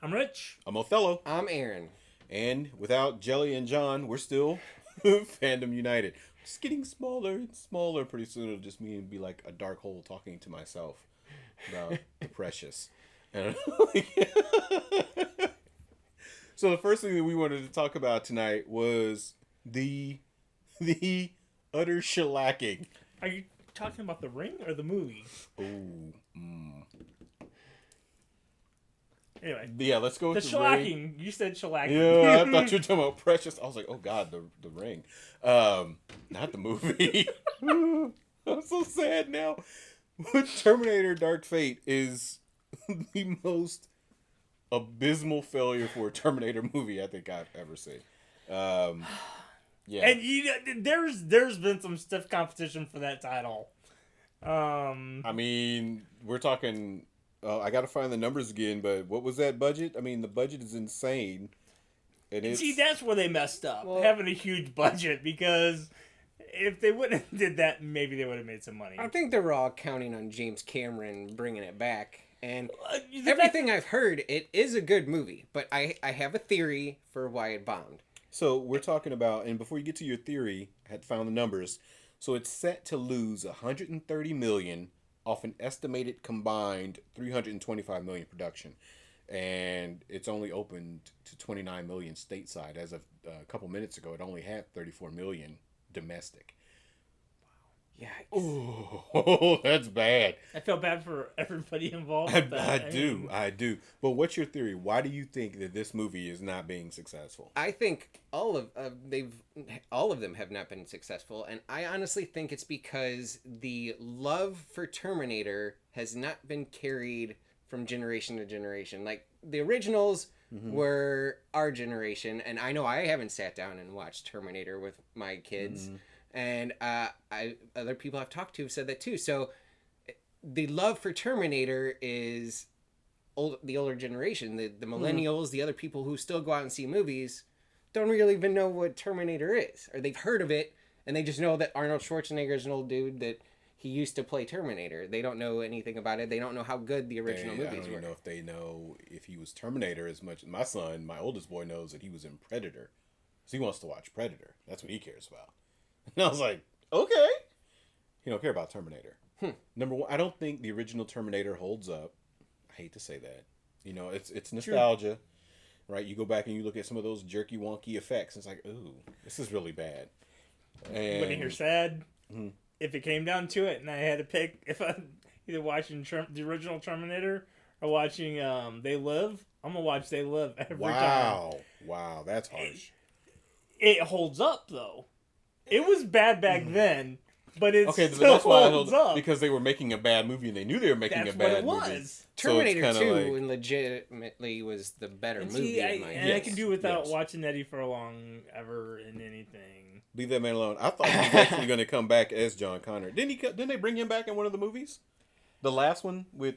I'm Rich. I'm Othello. I'm Aaron. And without Jelly and John, we're still Fandom United. Just getting smaller and smaller. Pretty soon it'll just be like a dark hole talking to myself about the precious. And so the first thing that we wanted to talk about tonight was the utter shellacking. Are you talking about The Ring or the movie? Oh, Anyway. Yeah, let's go with the shellacking. Ring. You said shellacking. Yeah, I thought you were talking about Precious. I was like, oh God, the Ring. Not the movie. I'm so sad now. Terminator Dark Fate is the most abysmal failure for a Terminator movie I think I've ever seen. Yeah. And there's been some stiff competition for that title. I mean, we're talking... I got to find the numbers again, but what was that budget? I mean, the budget is insane. And see, that's where they messed up, having a huge budget, because if they wouldn't have did that, maybe they would have made some money. I think they were all counting on James Cameron bringing it back. And everything I've heard, it is a good movie, but I have a theory for why it bombed. So we're talking about, and before you get to your theory, I had found the numbers. So it's set to lose $130 million off an estimated combined $325 million production, and it's only opened to $29 million stateside. As of a couple minutes ago, it only had $34 million domestic. Wow. Yeah. Oh, that's bad. I feel bad for everybody involved with that. I do. But what's your theory? Why do you think that this movie is not being successful? I think all of them have not been successful, and I honestly think it's because the love for Terminator has not been carried from generation to generation. Like, the originals were our generation, and I know I haven't sat down and watched Terminator with my kids. And other people I've talked to have said that too. So the love for Terminator is the older generation. The millennials, the other people who still go out and see movies, don't really even know what Terminator is. Or they've heard of it, and they just know that Arnold Schwarzenegger is an old dude that he used to play Terminator. They don't know anything about it. They don't know how good the original movies were. I don't even know if they know if he was Terminator as much. My son, my oldest boy, knows that he was in Predator. So he wants to watch Predator. That's what he cares about. And I was like, okay. You don't care about Terminator. Number one, I don't think the original Terminator holds up. I hate to say that. You know, it's nostalgia, right? You go back and you look at some of those jerky wonky effects. And it's like, ooh, this is really bad. And When you're sad, if it came down to it and I had to pick if I'm either watching the original Terminator or watching They Live, I'm going to watch They Live every time. Wow, that's harsh. It holds up, though. It was bad back then, but it still holds up. Because they were making a bad movie and they knew they were making a bad movie. That's what it was. Terminator 2 legitimately was the better movie. I can do without watching Eddie Furlong ever in anything. Leave that man alone. I thought he was actually going to come back as John Connor. Didn't they bring him back in one of the movies? The last one with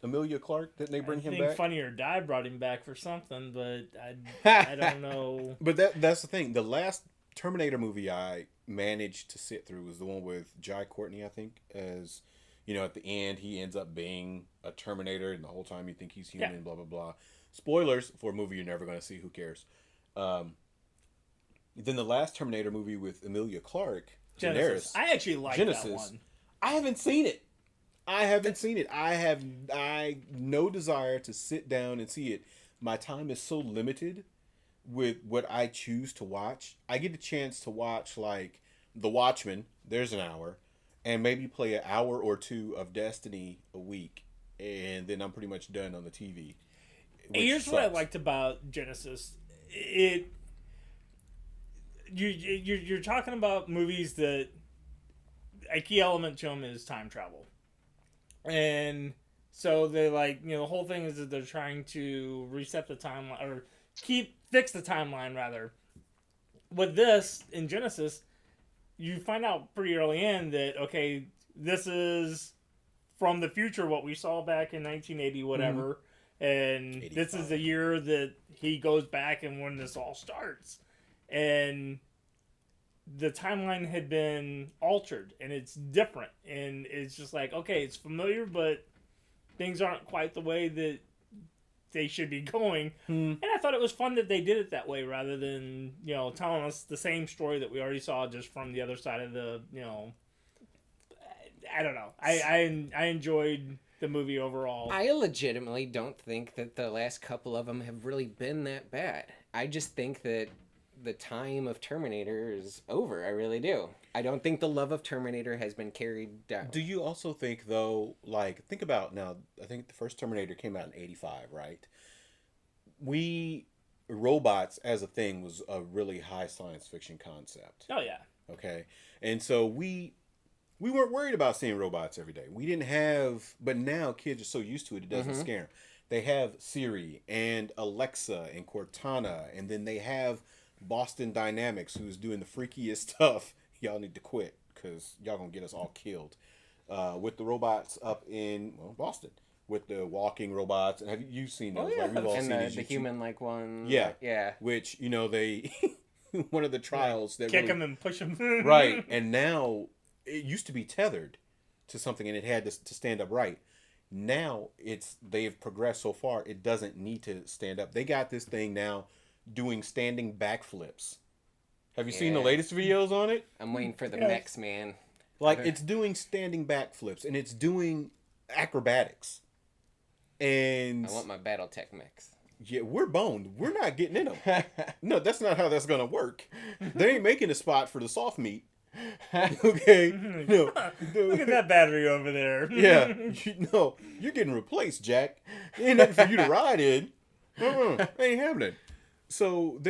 Emilia Clarke? Didn't they bring him back? I think Funny or Die brought him back for something, but I don't know. But that's the thing. The last Terminator movie I managed to sit through was the one with Jai Courtney, I think, as, you know, at the end he ends up being a Terminator and the whole time you think he's human, blah, blah, blah. Spoilers for a movie you're never going to see, who cares. Then the last Terminator movie with Emilia Clarke, Genesis. I actually like that one. I haven't seen it. I have no desire to sit down and see it. My time is so limited with what I choose to watch. I get a chance to watch like The Watchmen, there's an hour, and maybe play an hour or two of Destiny a week, and then I'm pretty much done on the TV. Here's what I liked about Genesis. You're talking about movies that a key element to them is time travel. And so they the whole thing is that they're trying to reset the timeline or fix the timeline rather. With this in Genesis, you find out pretty early in that this is from the future what we saw back in 1980 whatever, and 85. This is the year that he goes back and when this all starts, and the timeline had been altered and it's different, and it's just it's familiar, but things aren't quite the way that they should be going. And I thought it was fun that they did it that way rather than, telling us the same story that we already saw just from the other side of the, I don't know. I enjoyed the movie overall. I legitimately don't think that the last couple of them have really been that bad. I just think that the time of Terminator is over. I really do. I don't think the love of Terminator has been carried down. Do you also think, though, think about now, I think the first Terminator came out in 85, right? Robots as a thing was a really high science fiction concept. Oh, yeah. Okay. And so we weren't worried about seeing robots every day. We didn't have, but now kids are so used to it, it doesn't scare them. They have Siri and Alexa and Cortana, and then they have Boston Dynamics, who's doing the freakiest stuff. Y'all need to quit because y'all gonna get us all killed. With the robots up in Boston, with the walking robots, and have you seen those? Oh, yeah. We've all and seen the human-like one. Yeah, yeah. Which they one of the trials that kick them and push them. right, and now it used to be tethered to something, and it had to stand up right. Now they've progressed so far, it doesn't need to stand up. They got this thing now doing standing backflips. Have you seen the latest videos on it? I'm waiting for the mechs, man. It's doing standing backflips and it's doing acrobatics. And I want my BattleTech mechs. Yeah, we're boned. We're not getting in them. No, that's not how that's gonna work. They ain't making a spot for the soft meat. Okay. No. Look at that battery over there. Yeah. You're getting replaced, Jack. Ain't nothing for you to ride in. Ain't happening. So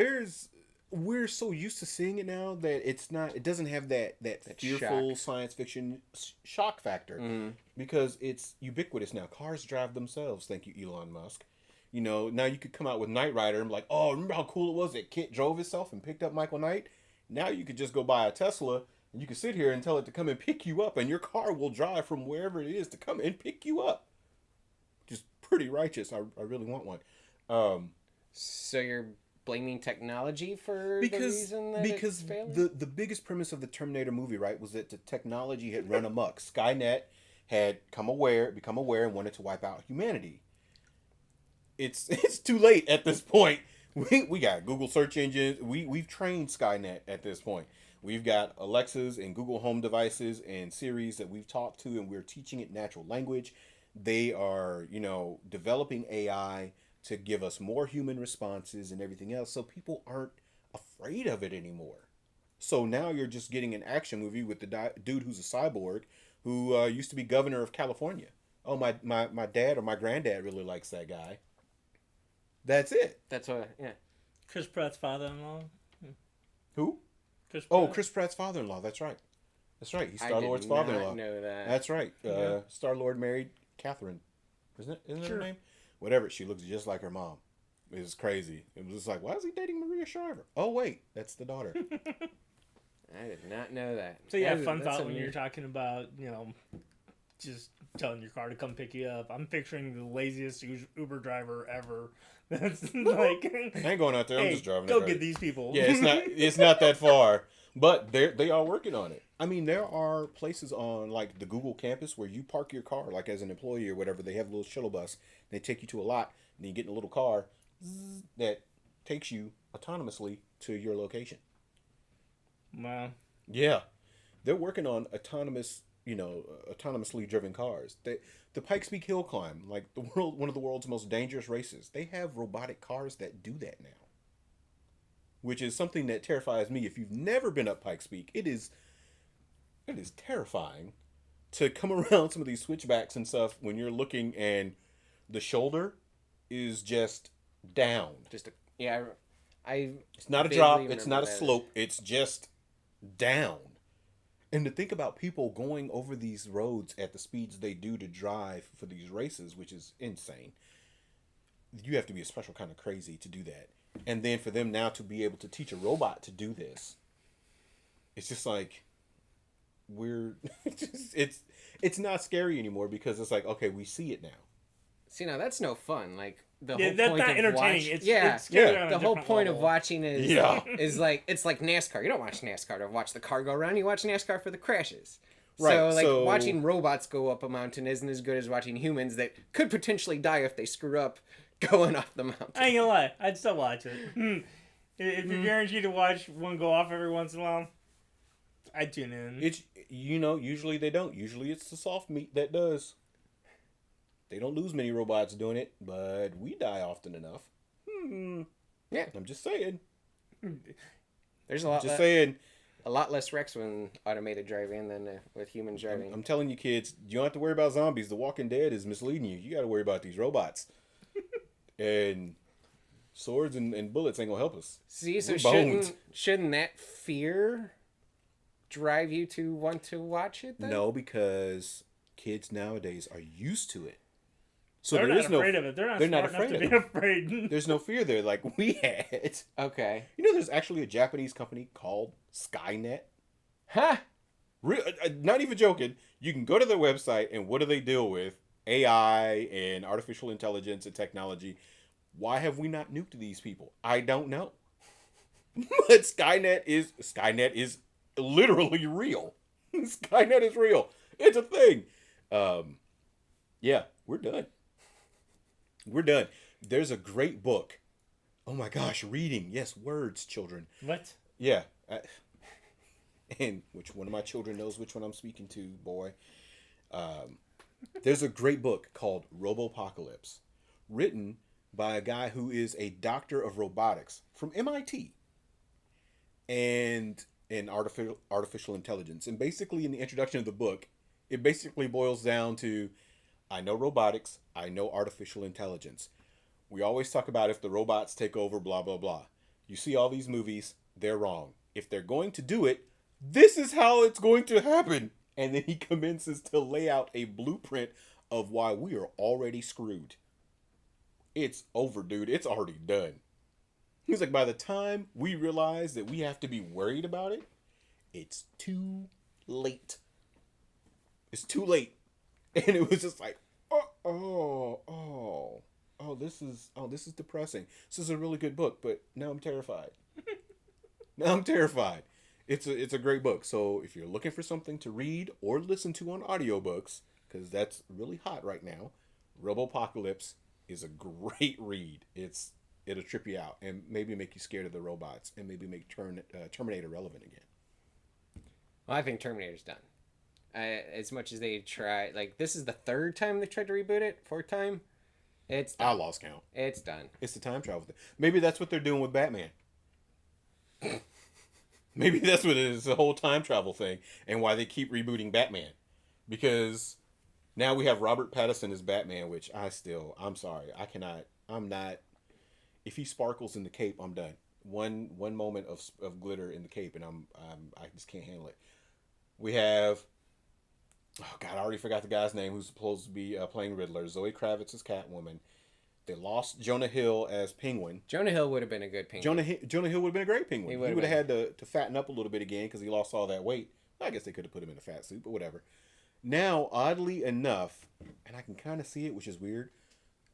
we're so used to seeing it now that it doesn't have that fearful shock. Science fiction shock factor because it's ubiquitous now. Cars drive themselves. Thank you, Elon Musk. Now you could come out with Knight Rider and be like, oh, remember how cool it was that Kit drove itself and picked up Michael Knight? Now you could just go buy a Tesla and you can sit here and tell it to come and pick you up, and your car will drive from wherever it is to come and pick you up. Just pretty righteous. I really want one. So you're blaming technology for the reason that it's failing? the biggest premise of the Terminator movie, right, was that the technology had run amok. Skynet had become aware and wanted to wipe out humanity. It's too late at this point. We got Google search engines. We've trained Skynet at this point. We've got Alexas and Google Home devices and Siris that we've talked to, and we're teaching it natural language. They are, developing AI to give us more human responses and everything else, so people aren't afraid of it anymore. So now you're just getting an action movie with the dude who's a cyborg who used to be governor of California. Oh, my dad or my granddad really likes that guy. That's it. That's what, yeah. Chris Pratt's father-in-law. Who? Chris Pratt. Oh, Chris Pratt's father-in-law. That's right. He's Star-Lord's father-in-law. I did not know that. That's right. Star-Lord married Catherine. Isn't that her name? Whatever. She looks just like her mom. It was crazy. It was just like, why is he dating Maria Shriver? Oh, wait. That's the daughter. I did not know that. So yeah, fun thought when you're talking about, just telling your car to come pick you up. I'm picturing the laziest Uber driver ever. That's like, I ain't going out there. I'm just driving. Go get these people. Yeah, it's not that far, but they are working on it. I mean, there are places on like the Google campus where you park your car, like as an employee or whatever. They have a little shuttle bus. They take you to a lot, and then you get in a little car that takes you autonomously to your location. Wow. Yeah, they're working on autonomously driven cars. The Pikes Peak Hill Climb, like one of the world's most dangerous races, they have robotic cars that do that now. Which is something that terrifies me. If you've never been up Pikes Peak, it is terrifying to come around some of these switchbacks and stuff when you're looking and the shoulder is just down. It's not a drop, it's not a slope, it's just down. And to think about people going over these roads at the speeds they do to drive for these races, which is insane. You have to be a special kind of crazy to do that. And then for them now to be able to teach a robot to do this, it's just like it's not scary anymore because it's like, okay, we see it now. See, now that's no fun. Like the whole that's point not of entertaining. It's scary on a the whole different point level. of watching is like it's like NASCAR. You don't watch NASCAR to watch the car go around. You watch NASCAR for the crashes. Right. So watching robots go up a mountain isn't as good as watching humans that could potentially die if they screw up going off the mountain. I ain't gonna lie, I'd still watch it. If you're guaranteed to watch one go off every once in a while, I'd tune in. It's, usually they don't. Usually it's the soft meat that does. They don't lose many robots doing it, but we die often enough. Yeah. I'm just saying. There's a lot. Just saying. A lot less wrecks when automated driving than with humans driving. I'm telling you, kids, you don't have to worry about zombies. The Walking Dead is misleading you. You got to worry about these robots. And swords and bullets ain't gonna help us. See, so We're shouldn't that fear drive you to want to watch it then? No, because kids nowadays are used to it. So They're there not is no. afraid of it. They're not they're smart not enough afraid to of be it. afraid. There's no fear there like we had. Okay. You know, there's actually a Japanese company called Skynet. Huh? Not even joking. You can go to their website, and what do they deal with? AI and artificial intelligence and technology. Why have we not nuked these people? I don't know. But Skynet is literally real. Skynet is real. It's a thing. Yeah, we're done. We're done. There's a great book. Oh my gosh, reading. Yes, words, children. What? Yeah. And which one of my children knows which one I'm speaking to, boy. There's a great book called Robopocalypse, written by a guy who is a doctor of robotics from MIT and in artificial intelligence. And basically in the introduction of the book, it basically boils down to, I know robotics, I know artificial intelligence. We always talk about if the robots take over, blah, blah, blah. You see all these movies, they're wrong. If they're going to do it, this is how it's going to happen. And then he commences to lay out a blueprint of why we are already screwed. It's over, dude. It's already done. He's like, by the time we realize that we have to be worried about it, it's too late. It's too late. And it was just like, this is depressing. This is a really good book, but now I'm terrified. Now I'm terrified. It's a great book. So if you're looking for something to read or listen to on audiobooks, because that's really hot right now, Robopocalypse is a great read. It'll trip you out and maybe make you scared of the robots and maybe make Terminator relevant again. Well, I think Terminator's done. As much as they try, like, this is the third time they tried to reboot it, fourth time. It's done. I lost count. It's done. It's the time travel thing. Maybe that's what they're doing with Batman. Maybe that's what it is, the whole time travel thing, and why they keep rebooting Batman. Because now we have Robert Pattinson as Batman, which I'm sorry, I'm not, if he sparkles in the cape, I'm done. One moment of glitter in the cape, and I just can't handle it. We have, oh God, I already forgot the guy's name who's supposed to be playing Riddler. Zoe Kravitz as Catwoman. They lost Jonah Hill as Penguin. Jonah Hill would have been a good Penguin. Jonah Hill would have been a great Penguin. He would have had to fatten up a little bit again because he lost all that weight. I guess they could have put him in a fat suit, but whatever. Now, oddly enough, and I can kind of see it, which is weird,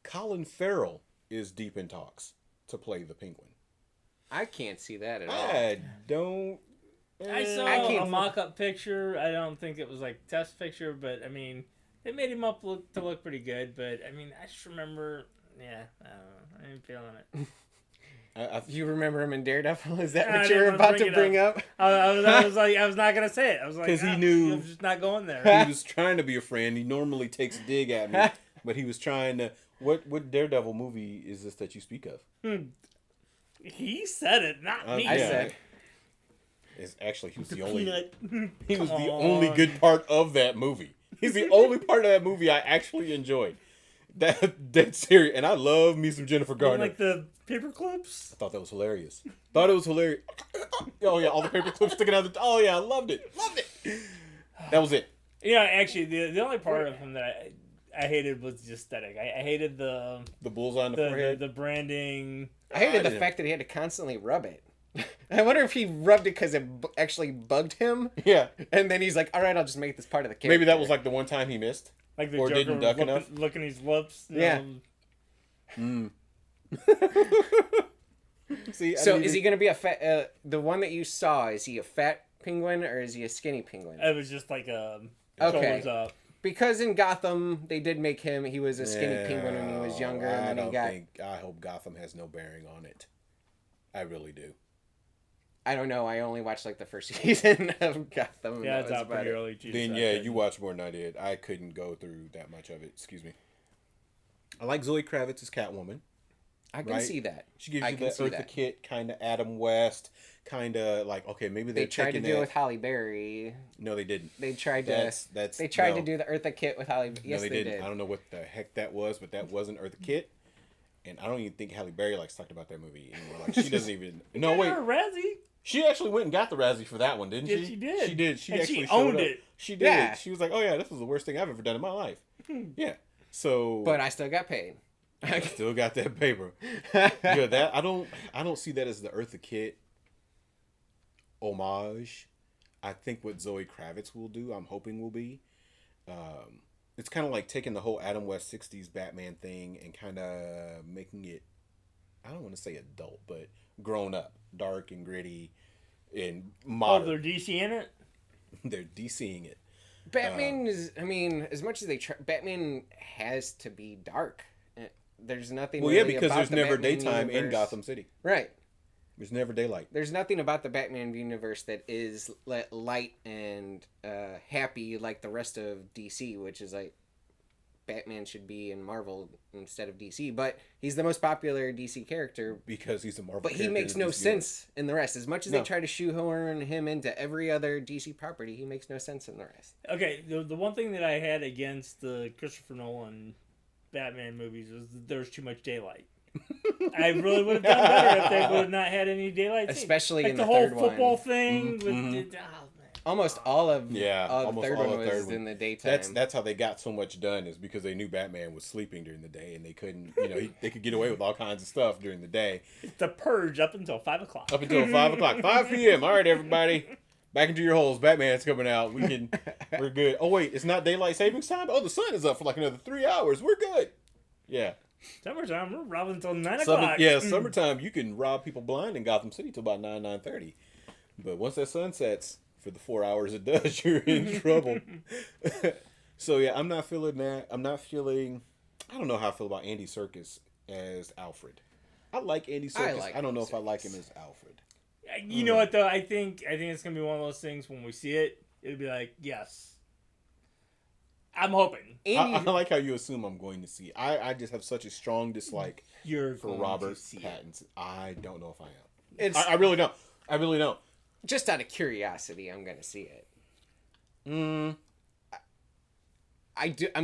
Colin Farrell is deep in talks to play the Penguin. I can't see that at all. I don't... I saw a mock-up picture. I don't think it was like a test picture, but I mean, they made him up to look pretty good. But I mean, I just remember, I don't know, I ain't feeling it. You remember him in Daredevil? Is that what you're about to bring up? I was like, I was not gonna say it. I was like, because he knew I'm just not going there. He was trying to be a friend. He normally takes a dig at me, but he was trying to. What Daredevil movie is this that you speak of? He said it, not me. I said. It's actually he was the only good part of that movie. He's the only part of that movie I actually enjoyed. That's serious, and I love me some Jennifer Garner. Like the paper clips. I thought that was hilarious. Oh yeah, all the paper clips sticking out. Oh yeah, I loved it. That was it. Yeah, actually, the only part of him that I hated was the aesthetic. I hated the bullseye on the forehead, the branding. I hated the fact that he had to constantly rub it. I wonder if he rubbed it because it actually bugged him. Yeah. And then he's like, all right, I'll just make this part of the character. Maybe that was like the one time he missed. Like the or Joker didn't duck enough. Looking his lips. Yeah. See, so is he going to be a fat... the one that you saw, is he a fat penguin or is he a skinny penguin? It was just like okay. shoulders up. Because in Gotham, they did make him. He was a skinny penguin when he was younger, and then I hope Gotham has no bearing on it. I really do. I don't know. I only watched like the first season of Gotham. Yeah, it's out pretty early too. Then you watched more than I did. I couldn't go through that much of it. Excuse me. I like Zoe Kravitz as Catwoman. I can see that. She gives you that Eartha Kitt kind of Adam West, kind of like, okay, maybe they tried to do it with Halle Berry. No, they didn't. They tried to. They tried to do the Eartha Kitt with Halle. Yes, no, they didn't. I don't know what the heck that was, but that wasn't Eartha Kitt. And I don't even think Halle Berry likes talked about that movie anymore. Like she doesn't even. No, wait. Razzie. She actually went and got the Razzie for that one, didn't she? Yes, she did. She did. She actually owned it. She did. Yeah. She was like, "Oh yeah, this was the worst thing I've ever done in my life." Yeah. So. But I still got paid. I still got that paper. Yeah, that I don't see that as the Eartha Kitt homage. I think what Zoe Kravitz will do, I'm hoping will be, it's kind of like taking the whole Adam West '60s Batman thing and kind of making it, I don't want to say adult, but grown up, dark and gritty, and modern. Oh, they're DC in it. They're DCing it. Batman is. I mean, as much as they try, Batman has to be dark. There's nothing. Well, really yeah, because about there's the never Batman daytime universe. in Gotham City. Right. There's never daylight. There's nothing about the Batman universe that is light and happy like the rest of DC, which is like Batman should be in Marvel instead of DC. But he's the most popular DC character because he's a Marvel. But he makes no sense in the rest. As much as they try to shoehorn him into every other DC property, he makes no sense in the rest. Okay, the one thing that I had against the Christopher Nolan Batman movies was that there was too much daylight. I really would have done better if they would have not had any daylight. Especially like in the whole football thing. Mm-hmm. With almost all of the third one was one. in the daytime. That's how they got so much done, is because they knew Batman was sleeping during the day and they couldn't, they could get away with all kinds of stuff during the day. It's the purge up until 5 o'clock. Up until 5 o'clock, 5 p.m. All right, everybody, back into your holes. Batman's coming out. We're good. Oh wait, it's not daylight savings time. Oh, the sun is up for like another 3 hours. We're good. Yeah. Summertime, we're robbing until 9 o'clock. Summertime, you can rob people blind in Gotham City till about 9:30. But once that sun sets, for the 4 hours it does, you're in trouble. So yeah, I'm not feeling that. I don't know how I feel about Andy Serkis as Alfred. I like Andy Serkis. I don't know if I like him as Alfred. You know what though? I think it's gonna be one of those things when we see it, it'll be like, yes. I'm hoping. I like how you assume I'm going to see it. I just have such a strong dislike for Robert Pattinson. I don't know if I am. I really don't. I really don't. Just out of curiosity, I'm going to see it. I'm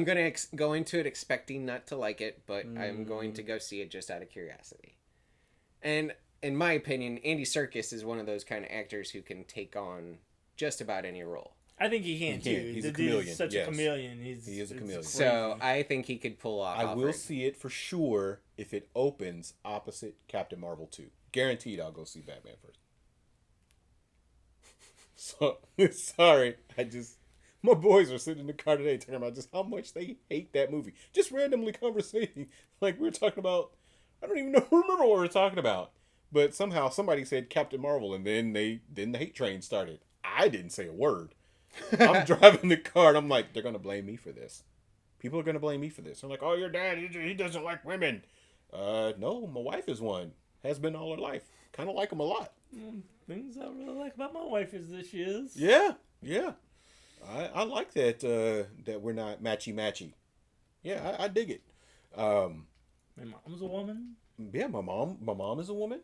going to go into it expecting not to like it, but I'm going to go see it just out of curiosity. And in my opinion, Andy Serkis is one of those kind of actors who can take on just about any role. I think he can too. He's a chameleon. He's such a chameleon. He is a chameleon. So I think he could pull off. I will see it for sure if it opens opposite Captain Marvel 2. Guaranteed, I'll go see Batman first. So sorry, my boys are sitting in the car today talking about just how much they hate that movie. Just randomly conversating, like we were talking about. I don't even remember what we were talking about, but somehow somebody said Captain Marvel, and then the hate train started. I didn't say a word. I'm driving the car and I'm like, they're gonna blame me for this. People are gonna blame me for this. I'm like, oh, your dad, he doesn't like women. No, my wife is one. Has been all her life. Kind of like him a lot. Things I really like about my wife is that she is. Yeah. I like that that we're not matchy. Yeah, I dig it. My mom's a woman. Yeah, my mom is a woman.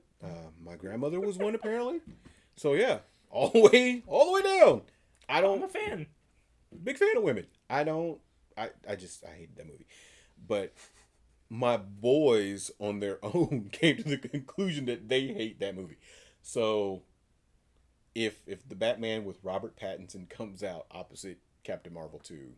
My grandmother was one apparently. So yeah, all the way down. I'm a fan. Big fan of women. I hate that movie. But my boys on their own came to the conclusion that they hate that movie. So if the Batman with Robert Pattinson comes out opposite Captain Marvel 2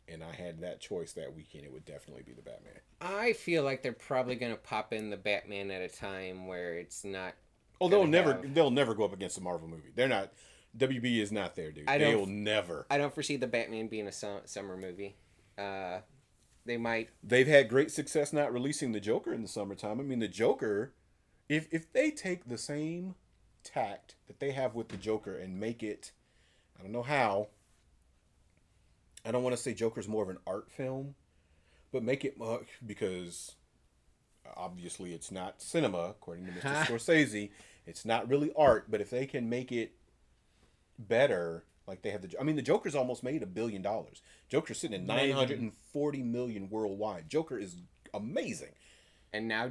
and I had that choice that weekend, it would definitely be the Batman. I feel like they're probably going to pop in the Batman at a time where it's not. Oh, they'll never go up against the Marvel movie. They're not. WB is not there, dude. They will never. I don't foresee the Batman being a summer movie. They might. They've had great success not releasing the Joker in the summertime. I mean, the Joker, if they take the same tact that they have with the Joker and make it, I don't know how, I don't want to say Joker's more of an art film, but make it because obviously it's not cinema, according to Mr. Scorsese. It's not really art, but if they can make it better, like they have the Joker's almost made $1 billion. Joker's sitting at 940 million worldwide. Joker is amazing. And now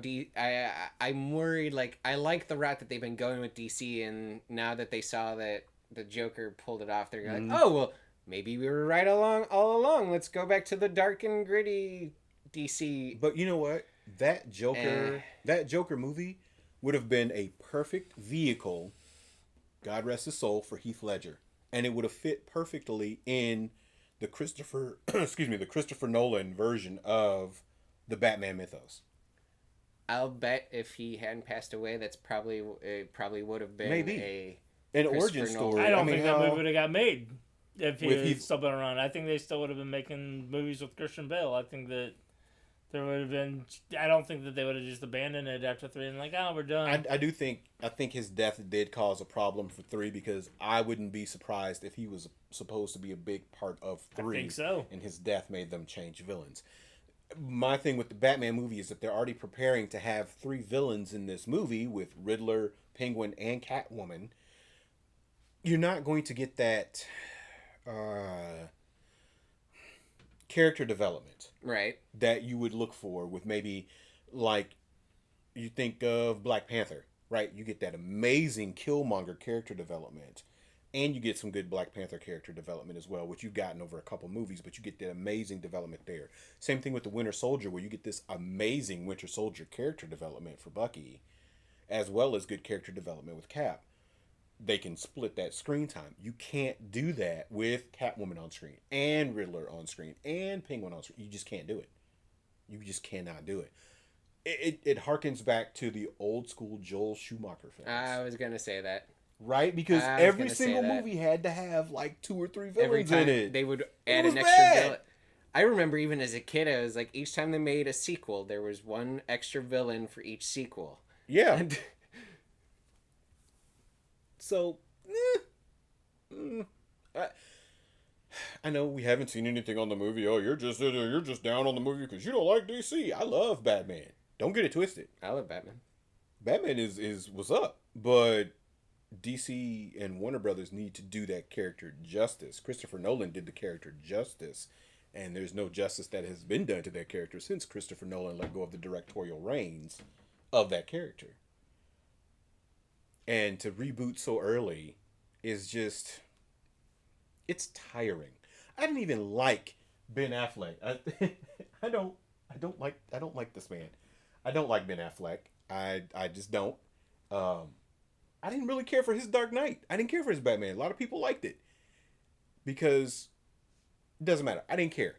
I'm worried. Like, I like the route that they've been going with DC, and now that they saw that the Joker pulled it off, they're like, oh well, maybe we were right all along. Let's go back to the dark and gritty DC. But you know what? That Joker movie would have been a perfect vehicle, God rest his soul, for Heath Ledger, and it would have fit perfectly in the Christopher Nolan version of the Batman mythos. I'll bet if he hadn't passed away, it probably would have been maybe an origin story. I don't think that movie would have got made if he had still been around. I think they still would have been making movies with Christian Bale. I think that there would have been. I don't think that they would have just abandoned it after 3 and like, oh, we're done. I think his death did cause a problem for 3 because I wouldn't be surprised if he was supposed to be a big part of 3. I think so. And his death made them change villains. My thing with the Batman movie is that they're already preparing to have 3 villains in this movie with Riddler, Penguin, and Catwoman. You're not going to get that character development, right, that you would look for with maybe, like, you think of Black Panther, right? You get that amazing Killmonger character development, and you get some good Black Panther character development as well, which you've gotten over a couple movies, but you get that amazing development there. Same thing with the Winter Soldier, where you get this amazing Winter Soldier character development for Bucky, as well as good character development with Cap. They can split that screen time. You can't do that with Catwoman on screen, and Riddler on screen, and Penguin on screen. You just can't do it. You just cannot do it. It harkens back to the old school Joel Schumacher films. I was going to say that. Right? Because every single movie had to have like 2 or 3 villains in it. They would add an extra villain. I remember even as a kid, I was like, each time they made a sequel, there was 1 extra villain for each sequel. Yeah. So, I know we haven't seen anything on the movie. Oh, you're just down on the movie because you don't like DC. I love Batman. Don't get it twisted. I love Batman. Batman is what's up, but DC and Warner Brothers need to do that character justice. Christopher Nolan did the character justice, and there's no justice that has been done to that character since Christopher Nolan let go of the directorial reins of that character. And to reboot so early is just, it's tiring. I didn't even like Ben Affleck. I don't like this man. I don't like Ben Affleck. I just don't. I didn't really care for his Dark Knight. I didn't care for his Batman. A lot of people liked it because it doesn't matter. I didn't care.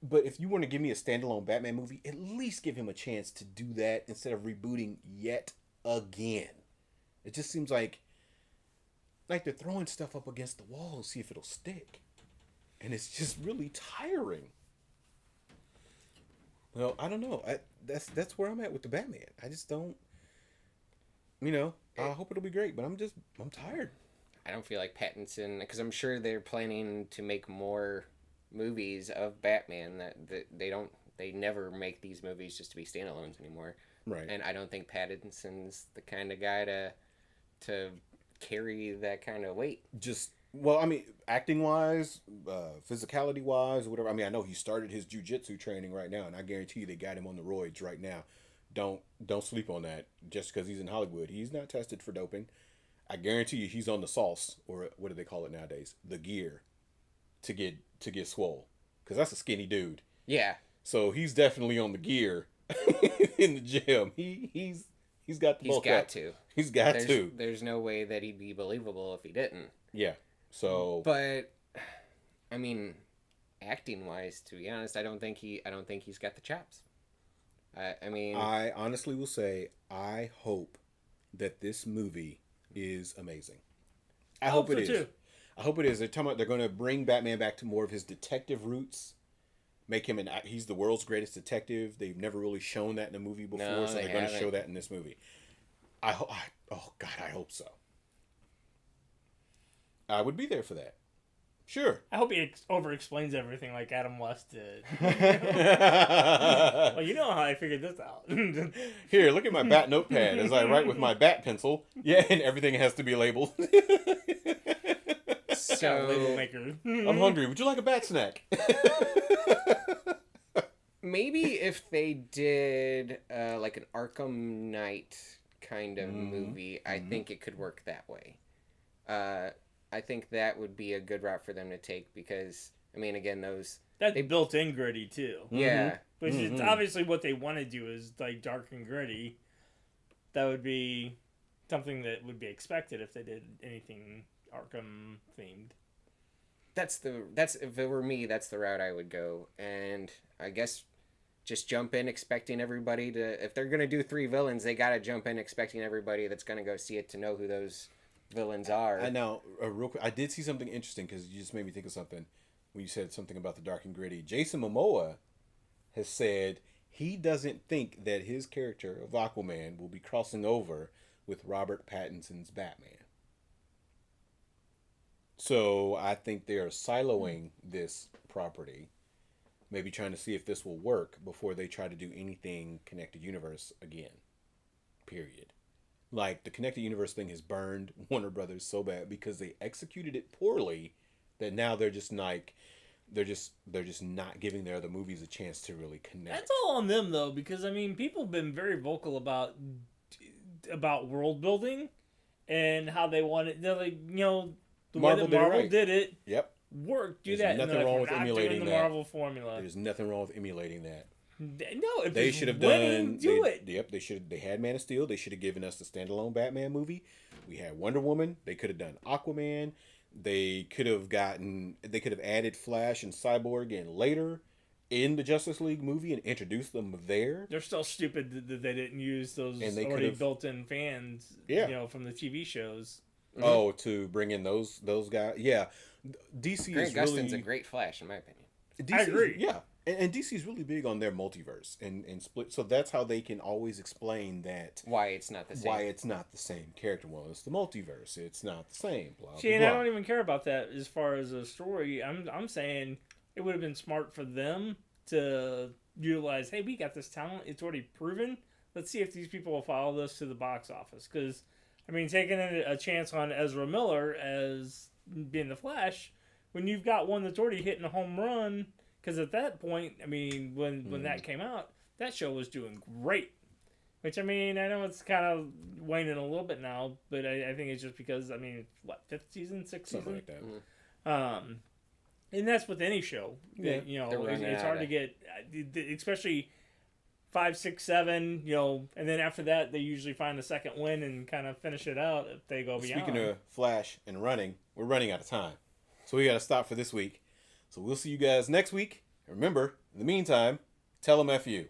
But if you want to give me a standalone Batman movie, at least give him a chance to do that instead of rebooting yet again. It just seems like they're throwing stuff up against the wall to see if it'll stick. And it's just really tiring. Well, I don't know. That's where I'm at with the Batman. I just don't, I hope it'll be great, but I'm tired. I don't feel like Pattinson, because I'm sure they're planning to make more movies of Batman that they never make these movies just to be standalones anymore. Right. And I don't think Pattinson's the kind of guy to carry that kind of weight. Acting wise, physicality wise, whatever. I know he started his jiu-jitsu training right now, and I guarantee you they got him on the roids right now. Don't sleep on that just because he's in Hollywood. He's not tested for doping. I guarantee you he's on the sauce, or what do they call it nowadays? The gear to get swole, because that's a skinny dude. Yeah. So he's definitely on the gear in the gym. He's got the bulk up. He's got to. There's no way that he'd be believable if he didn't. Yeah. So. But, acting wise, to be honest, I don't think he's got the chops. I honestly will say I hope that this movie is amazing. I hope it is. Too. I hope it is. They're talking about they're going to bring Batman back to more of his detective roots. Make him he's the world's greatest detective. They've never really shown that in a movie before, so they're going to show that in this movie. I hope so. I would be there for that. Sure. I hope he over-explains everything like Adam West did. Well, you know how I figured this out. Here, look at my bat notepad as I write with my bat pencil. Yeah, and everything has to be labeled. So Label maker. I'm hungry. Would you like a bat snack? maybe if they did like an Arkham Knight kind of movie, I think it could work that way. I think that would be a good route for them to take because, I mean, again, That's built-in gritty, too. Yeah. Which is obviously what they want to do is, like, dark and gritty. That would be something that would be expected if they did anything Arkham-themed. That's if it were me, that's the route I would go. And I guess just jump in expecting everybody to, if they're going to do 3 villains, they got to jump in expecting everybody that's going to go see it to know who those villains are. I know, real quick, I did see something interesting because you just made me think of something when you said something about the dark and gritty. Jason Momoa has said he doesn't think that his character of Aquaman will be crossing over with Robert Pattinson's Batman. So I think they are siloing this property, maybe trying to see if this will work before they try to do anything connected universe again. Period. Like, the connected universe thing has burned Warner Brothers so bad because they executed it poorly that now they're just like, they're just not giving their other movies a chance to really connect. That's all on them, though, because, I mean, people have been very vocal about world building and how they want it. They're like, you know, the Marvel way that Marvel right. did it Yep. worked. Do There's that. nothing and wrong like, with we're not emulating doing the that. Marvel formula. There's nothing wrong with emulating that. No, if They it's should have winning, done. do it. Yep, they had Man of Steel. They should have given us the standalone Batman movie. We had Wonder Woman. They could have done Aquaman. They could have added Flash and Cyborg in later in the Justice League movie and introduced them there. They're still stupid that they didn't use those And they already could've- built-in fans, Yeah. you know, from the TV shows. Oh, to bring in those guys. Yeah, DC Grant is Gustin's really a great Flash, in my opinion. DC, I agree. Yeah, and DC is really big on their multiverse and split. So that's how they can always explain that Why it's not the same. why it's not the same character. Well, it's the multiverse. It's not the same. Blah, See, blah, and I blah. don't even care about that as far as a story. I'm saying it would have been smart for them to utilize, hey, we got this talent. It's already proven. Let's see if these people will follow this to the box office. Because, I mean, taking a chance on Ezra Miller as being the Flash, when you've got one that's already hitting a home run, because at that point, I mean, when that came out, that show was doing great. Which, I mean, I know it's kind of waning a little bit now, but I think it's just because, I mean, what, 5th season, 6th Something season? like that. And that's with any show. Yeah. You They're know, running it's out hard of- to get, especially 5, 6, 7, you know, and then after that, they usually find a second win and kind of finish it out if they go beyond. Speaking of Flash and running, we're running out of time. So we got to stop for this week. So we'll see you guys next week. And remember, in the meantime, tell them F you.